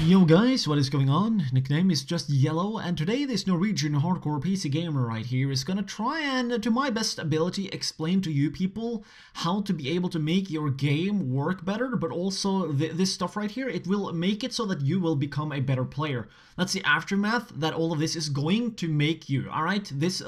Yo guys, what is going on? Nickname is just Yellow, and today this Norwegian hardcore PC gamer right here is gonna try and, to my best ability, explain to you people how to be able to make your game work better, but also this stuff right here, it will make it so that you will become a better player. That's the aftermath that all of this is going to make you, alright? This,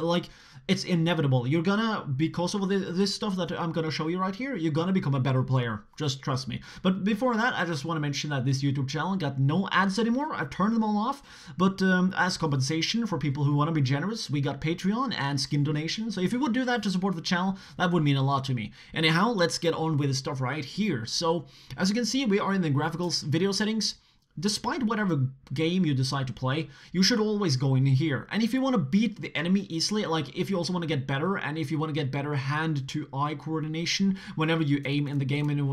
it's inevitable. You're gonna, because of this stuff that I'm gonna show you right here, you're gonna become a better player. Just trust me. But before that, I just want to mention that this YouTube channel got no ads anymore. I've turned them all off. But as compensation for people who want to be generous, we got Patreon and skin donations. So if you would do that to support the channel, that would mean a lot to me. Anyhow, let's get on with the stuff right here. So as you can see, we are in the graphical video settings. Despite whatever game you decide to play, you should always go in here. And if you want to beat the enemy easily, like if you also want to get better, and if you want to get better hand-to-eye coordination whenever you aim in the game, and you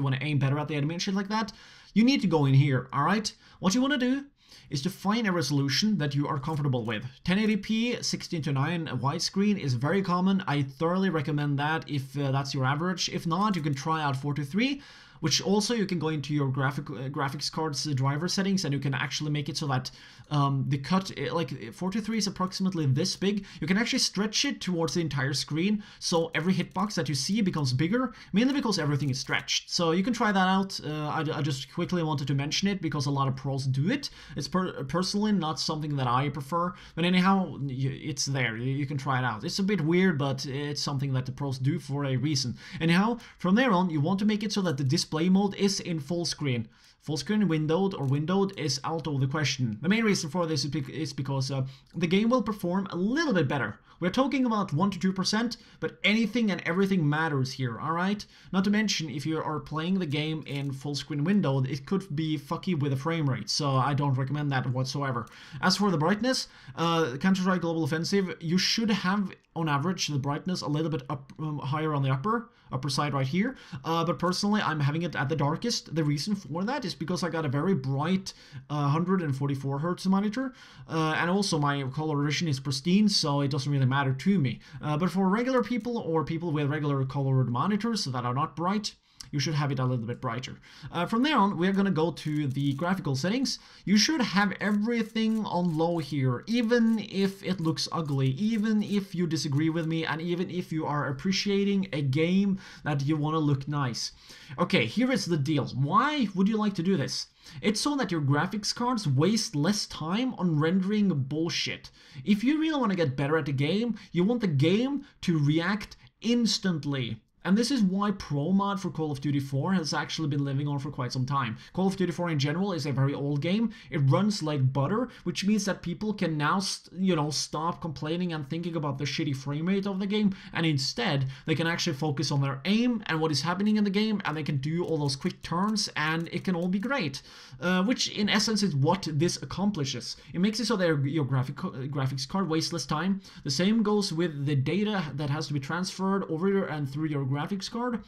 want to aim better at the enemy and shit like that, you need to go in here, alright? What you want to do is to find a resolution that you are comfortable with. 1080p 16:9 widescreen is very common. I thoroughly recommend that if that's your average. If not, you can try out 4:3, which also you can go into your graphics card's driver settings, and you can actually make it so that the cut, like 4:3 is approximately this big. You can actually stretch it towards the entire screen, so every hitbox that you see becomes bigger, mainly because everything is stretched. So you can try that out. I just quickly wanted to mention it because a lot of pros do it. It's personally not something that I prefer, but anyhow, it's there. You can try it out. It's a bit weird, but it's something that the pros do for a reason. Anyhow, from there on, you want to make it so that the display mode is in full screen. Full screen windowed or windowed is out of the question. The main reason for this is because the game will perform a little bit better. We're talking about 1 to 2%, but anything and everything matters here, alright? Not to mention, if you are playing the game in full screen windowed, it could be fucky with the frame rate, so I don't recommend that whatsoever. As for the brightness, Counter-Strike Global Offensive, you should have, on average, the brightness a little bit higher on the upper side right here, but personally I'm having it at the darkest. The reason for that is because I got a very bright 144 Hz monitor, and also my color vision is pristine, so it doesn't really matter to me. But for regular people or people with regular colored monitors that are not bright, you should have it a little bit brighter. From there on, we're gonna go to the graphical settings. You should have everything on low here, even if it looks ugly, even if you disagree with me, and even if you are appreciating a game that you want to look nice. Okay, here is the deal. Why would you like to do this? It's so that your graphics cards waste less time on rendering bullshit. If you really want to get better at the game, you want the game to react instantly. And this is why Pro Mod for Call of Duty 4 has actually been living on for quite some time. Call of Duty 4 in general is a very old game. It runs like butter, which means that people can now, stop complaining and thinking about the shitty frame rate of the game, and instead they can actually focus on their aim and what is happening in the game, and they can do all those quick turns, and it can all be great. Which in essence is what this accomplishes. It makes it so that your graphics card wastes less time. The same goes with the data that has to be transferred over and through your graphics card.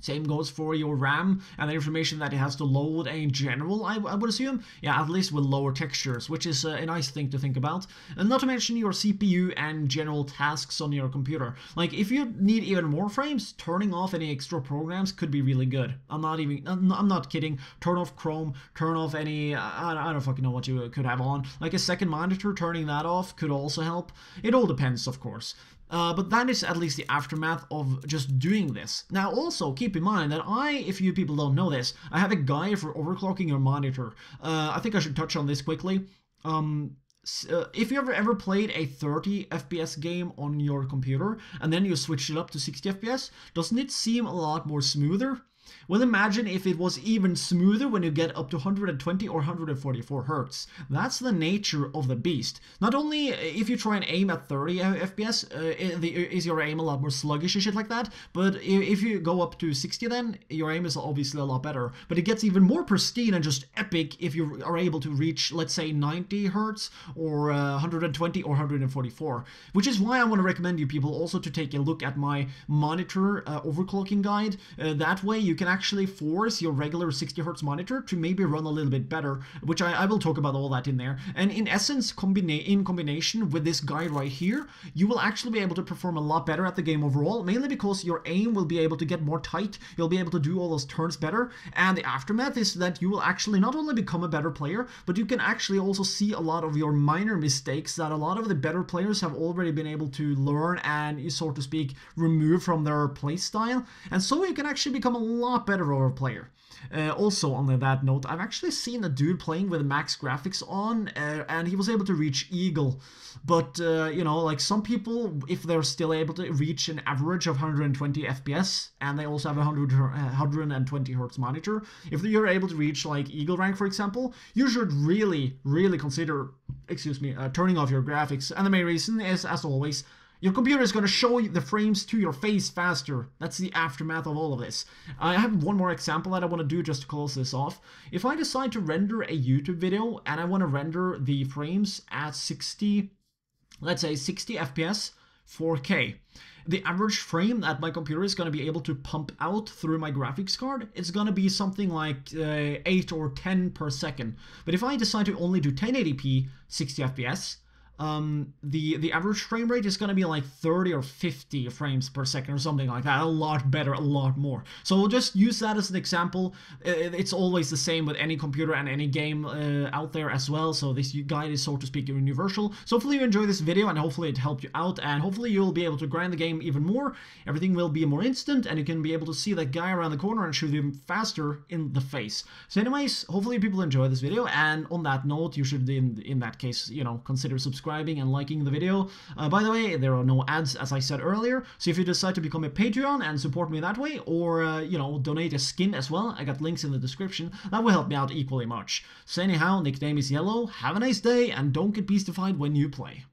Same goes for your RAM and the information that it has to load in general, I would assume. Yeah, at least with lower textures, which is a nice thing to think about. And not to mention your CPU and general tasks on your computer. Like, if you need even more frames, turning off any extra programs could be really good. I'm not kidding. Turn off Chrome, turn off any, I don't fucking know what you could have on. Like a second monitor, turning that off could also help. It all depends, of course. But that is at least the aftermath of just doing this. Now also, keep in mind that if you people don't know this, I have a guide for overclocking your monitor. I think I should touch on this quickly. If you ever played a 30 FPS game on your computer, and then you switch it up to 60 FPS, doesn't it seem a lot more smoother? Well, imagine if it was even smoother when you get up to 120 or 144 Hz. That's the nature of the beast. Not only if you try and aim at 30 FPS, is your aim a lot more sluggish and shit like that, but if you go up to 60 then, your aim is obviously a lot better. But it gets even more pristine and just epic if you are able to reach, let's say, 90 Hz or 120 or 144. Which is why I want to recommend you people also to take a look at my monitor overclocking guide. That way you you can actually force your regular 60Hz monitor to maybe run a little bit better, which I will talk about all that in there. And in essence, in combination with this guide right here, you will actually be able to perform a lot better at the game overall, mainly because your aim will be able to get more tight, you'll be able to do all those turns better, and the aftermath is that you will actually not only become a better player, but you can actually also see a lot of your minor mistakes that a lot of the better players have already been able to learn and, so to speak, remove from their playstyle, and so you can actually become a lot better of a player. Also, on that note, I've actually seen a dude playing with max graphics on, and he was able to reach Eagle. But, you know, like some people, if they're still able to reach an average of 120 FPS, and they also have a 120 Hz monitor, if you're able to reach, like, Eagle rank, for example, you should really, really consider, turning off your graphics. And the main reason is, as always, your computer is going to show you the frames to your face faster. That's the aftermath of all of this. I have one more example that I want to do just to close this off. If I decide to render a YouTube video and I want to render the frames at 60, let's say 60 FPS, 4K, the average frame that my computer is going to be able to pump out through my graphics card, it's going to be something like 8 or 10 per second. But if I decide to only do 1080p 60 FPS, the average frame rate is going to be like 30 or 50 frames per second or something like that. A lot better, a lot more. So we'll just use that as an example. It's always the same with any computer and any game out there as well. So this guide is, so to speak, universal. So hopefully you enjoy this video and hopefully it helped you out, and hopefully you'll be able to grind the game even more. Everything will be more instant and you can be able to see that guy around the corner and shoot him faster in the face. So anyways, hopefully people enjoy this video, and on that note, you should in that case, you know, consider subscribing and liking the video. By the way, there are no ads, as I said earlier, so if you decide to become a Patreon and support me that way, or you know, donate a skin as well, I got links in the description, that will help me out equally much. So anyhow, nickname is Yellow, have a nice day, and don't get beastified when you play.